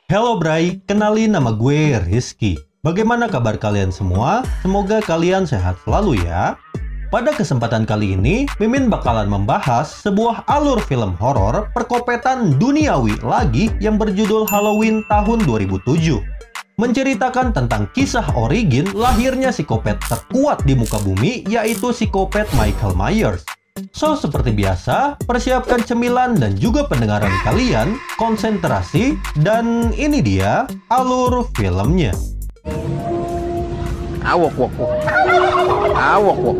Hello Bray, kenalin nama gue Rizky. Bagaimana kabar kalian semua? Semoga kalian sehat selalu ya. Pada kesempatan kali ini, Mimin bakalan membahas sebuah alur film horor perkopetan duniawi lagi yang berjudul Halloween tahun 2007. Menceritakan tentang kisah origin lahirnya psikopat terkuat di muka bumi, yaitu psikopat Michael Myers. So, seperti biasa, persiapkan cemilan dan juga pendengaran kalian, konsentrasi, dan ini dia alur filmnya. Awok wok wok. Awok wok.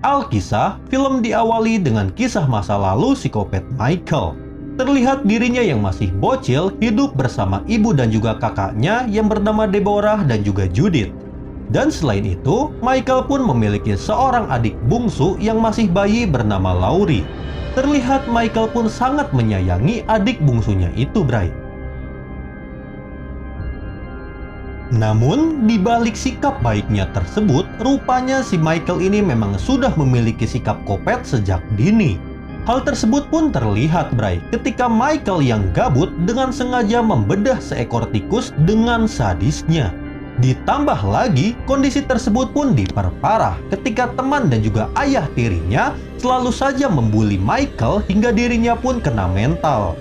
Alkisah, film diawali dengan kisah masa lalu psikopat Michael. Terlihat dirinya yang masih bocil hidup bersama ibu dan juga kakaknya yang bernama Deborah dan juga Judith. Dan selain itu, Michael pun memiliki seorang adik bungsu yang masih bayi bernama Laurie. Terlihat Michael pun sangat menyayangi adik bungsunya itu, Bray. Namun, di balik sikap baiknya tersebut, rupanya si Michael ini memang sudah memiliki sikap kopet sejak dini. Hal tersebut pun terlihat, Bray, ketika Michael yang gabut dengan sengaja membedah seekor tikus dengan sadisnya. Ditambah lagi, kondisi tersebut pun diperparah ketika teman dan juga ayah tirinya selalu saja membuli Michael hingga dirinya pun kena mental.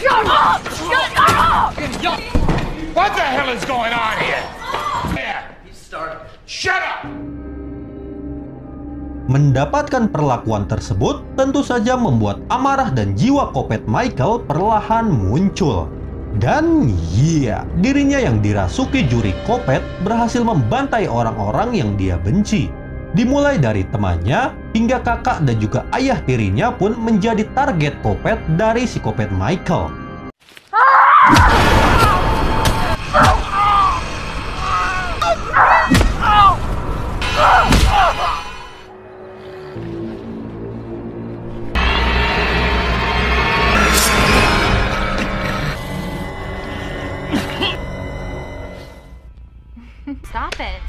Shut up! Shut up! What the hell is going on here? Shut up! Mendapatkan perlakuan tersebut tentu saja membuat amarah dan jiwa kopet Michael perlahan muncul. Dan dirinya yang dirasuki juri kopet berhasil membantai orang-orang yang dia benci. Dimulai dari temannya hingga kakak dan juga ayah tirinya pun menjadi target kopet dari si kopet Michael. Stop it.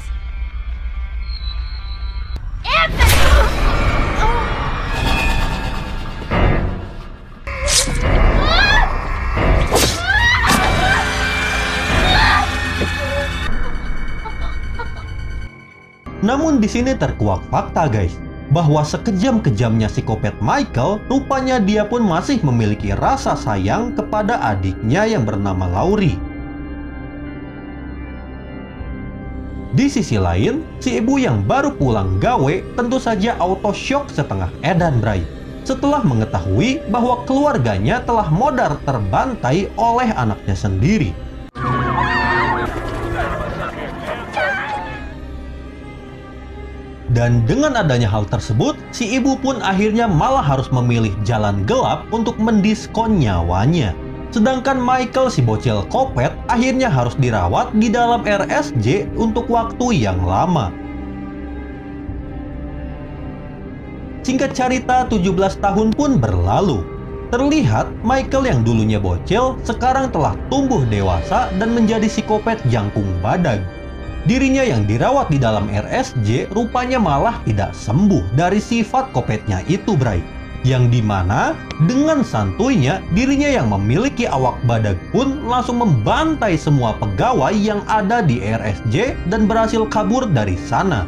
Anthony! Namun di sini terkuak fakta, guys, bahwa sekejam-kejamnya psikopat Michael, rupanya dia pun masih memiliki rasa sayang kepada adiknya yang bernama Laurie. Di sisi lain, si ibu yang baru pulang gawe tentu saja auto shock setengah edan, Bray. Setelah mengetahui bahwa keluarganya telah modar terbantai oleh anaknya sendiri. Dan dengan adanya hal tersebut, si ibu pun akhirnya malah harus memilih jalan gelap untuk mendiskon nyawanya. Sedangkan Michael si bocil kopet akhirnya harus dirawat di dalam RSJ untuk waktu yang lama. Singkat cerita, 17 tahun pun berlalu. Terlihat Michael yang dulunya bocil sekarang telah tumbuh dewasa dan menjadi psikopat jangkung badag. Dirinya yang dirawat di dalam RSJ rupanya malah tidak sembuh dari sifat kopetnya itu, Bray. Yang dimana dengan santuinya dirinya yang memiliki awak badak pun langsung membantai semua pegawai yang ada di RSJ dan berhasil kabur dari sana.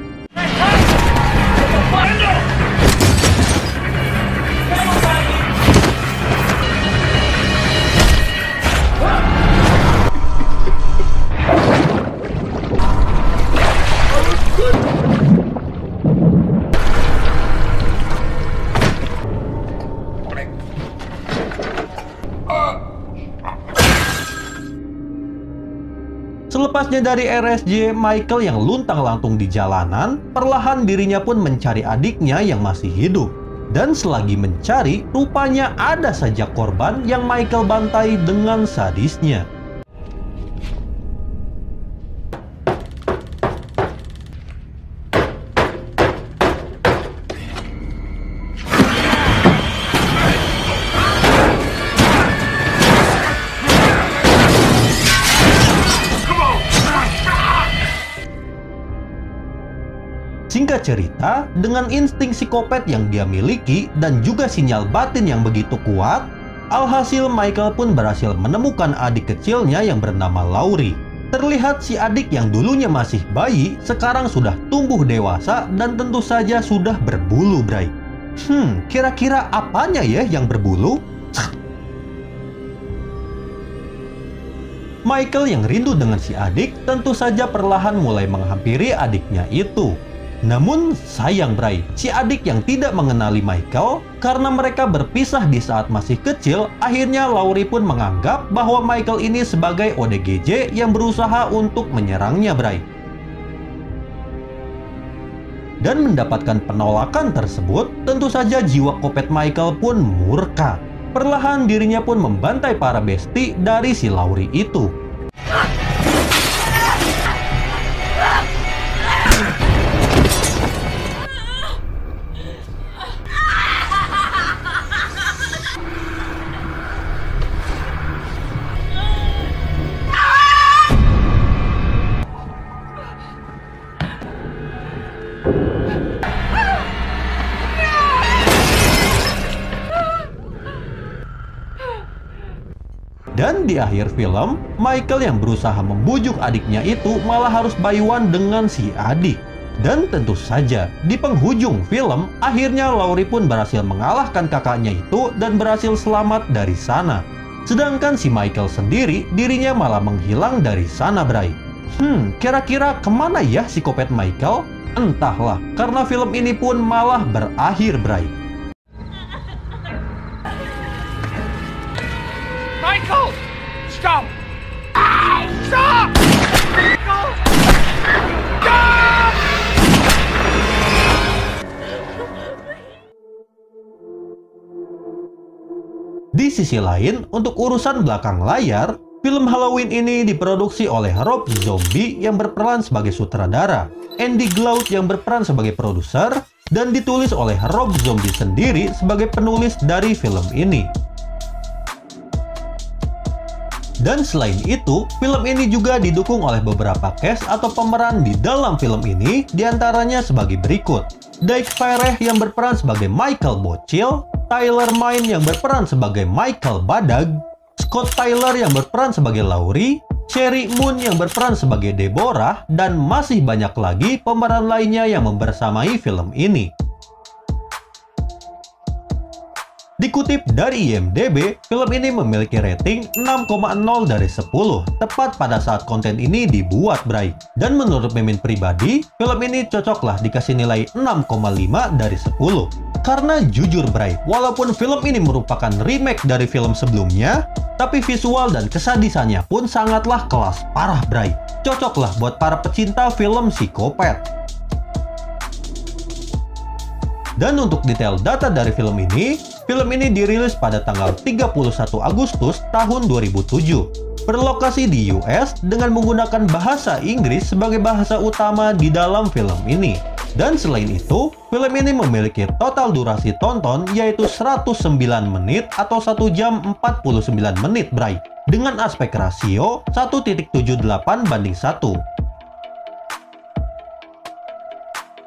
Selepasnya dari RSJ, Michael yang luntang-lantung di jalanan, perlahan dirinya pun mencari adiknya yang masih hidup. Dan selagi mencari, rupanya ada saja korban yang Michael bantai dengan sadisnya. Singkat cerita, dengan insting psikopat yang dia miliki dan juga sinyal batin yang begitu kuat, alhasil Michael pun berhasil menemukan adik kecilnya yang bernama Laurie. Terlihat si adik yang dulunya masih bayi, sekarang sudah tumbuh dewasa dan tentu saja sudah berbulu, Bray. Kira-kira apanya ya yang berbulu? Michael yang rindu dengan si adik tentu saja perlahan mulai menghampiri adiknya itu. Namun sayang, Bray, si adik yang tidak mengenali Michael, karena mereka berpisah di saat masih kecil, akhirnya Laurie pun menganggap bahwa Michael ini sebagai ODGJ yang berusaha untuk menyerangnya, Bray. Dan mendapatkan penolakan tersebut, tentu saja jiwa kopet Michael pun murka. Perlahan dirinya pun membantai para besti dari si Laurie itu. Dan di akhir film, Michael yang berusaha membujuk adiknya itu malah harus bayuan dengan si adik. Dan tentu saja, di penghujung film, akhirnya Laurie pun berhasil mengalahkan kakaknya itu dan berhasil selamat dari sana. Sedangkan si Michael sendiri, dirinya malah menghilang dari sana, Bray. Kira-kira kemana ya si kopet Michael? Entahlah, karena film ini pun malah berakhir, Bray. Michael! Stop! Stop! Michael! Stop! Di sisi lain, untuk urusan belakang layar, film Halloween ini diproduksi oleh Rob Zombie yang berperan sebagai sutradara, Andy Glaude yang berperan sebagai produser, dan ditulis oleh Rob Zombie sendiri sebagai penulis dari film ini. Dan selain itu, film ini juga didukung oleh beberapa cast atau pemeran di dalam film ini, diantaranya sebagai berikut. Dike Farreh yang berperan sebagai Michael Bocil, Tyler Mine yang berperan sebagai Michael Badag, Scott Tyler yang berperan sebagai Laurie, Sherry Moon yang berperan sebagai Deborah, dan masih banyak lagi pemeran lainnya yang membersamai film ini. Dikutip dari IMDb, film ini memiliki rating 6,0 dari 10, tepat pada saat konten ini dibuat, Bray. Dan menurut Mimin pribadi, film ini cocoklah dikasih nilai 6,5 dari 10. Karena jujur, Bray, walaupun film ini merupakan remake dari film sebelumnya, tapi visual dan kesadisannya pun sangatlah kelas parah, Bray. Cocoklah buat para pecinta film psikopat. Dan untuk detail data dari film ini dirilis pada tanggal 31 Agustus tahun 2007. Berlokasi di US dengan menggunakan bahasa Inggris sebagai bahasa utama di dalam film ini. Dan selain itu, film ini memiliki total durasi tonton yaitu 109 menit atau 1 jam 49 menit, Bray. Dengan aspek rasio 1.78/1.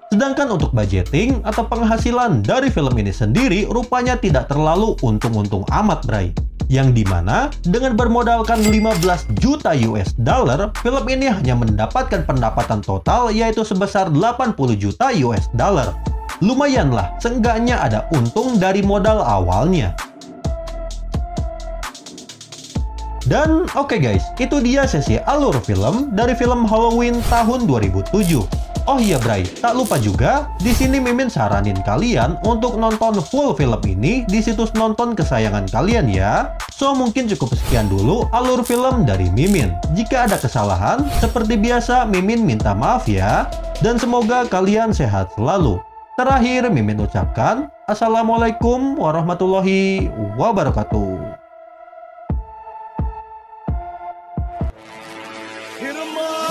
Sedangkan untuk budgeting atau penghasilan dari film ini sendiri rupanya tidak terlalu untung-untung amat, Bray. Yang dimana dengan bermodalkan 15 juta US dollar, film ini hanya mendapatkan pendapatan total yaitu sebesar 80 juta US dollar. Lumayanlah, seenggaknya ada untung dari modal awalnya. Dan oke guys, itu dia sesi alur film dari film Halloween tahun 2007. Oh iya Bray, tak lupa juga, di sini Mimin saranin kalian untuk nonton full film ini di situs nonton kesayangan kalian ya. So mungkin cukup sekian dulu alur film dari Mimin. Jika ada kesalahan, seperti biasa Mimin minta maaf ya. Dan semoga kalian sehat selalu. Terakhir Mimin ucapkan, Assalamualaikum warahmatullahi wabarakatuh. Hit 'em up!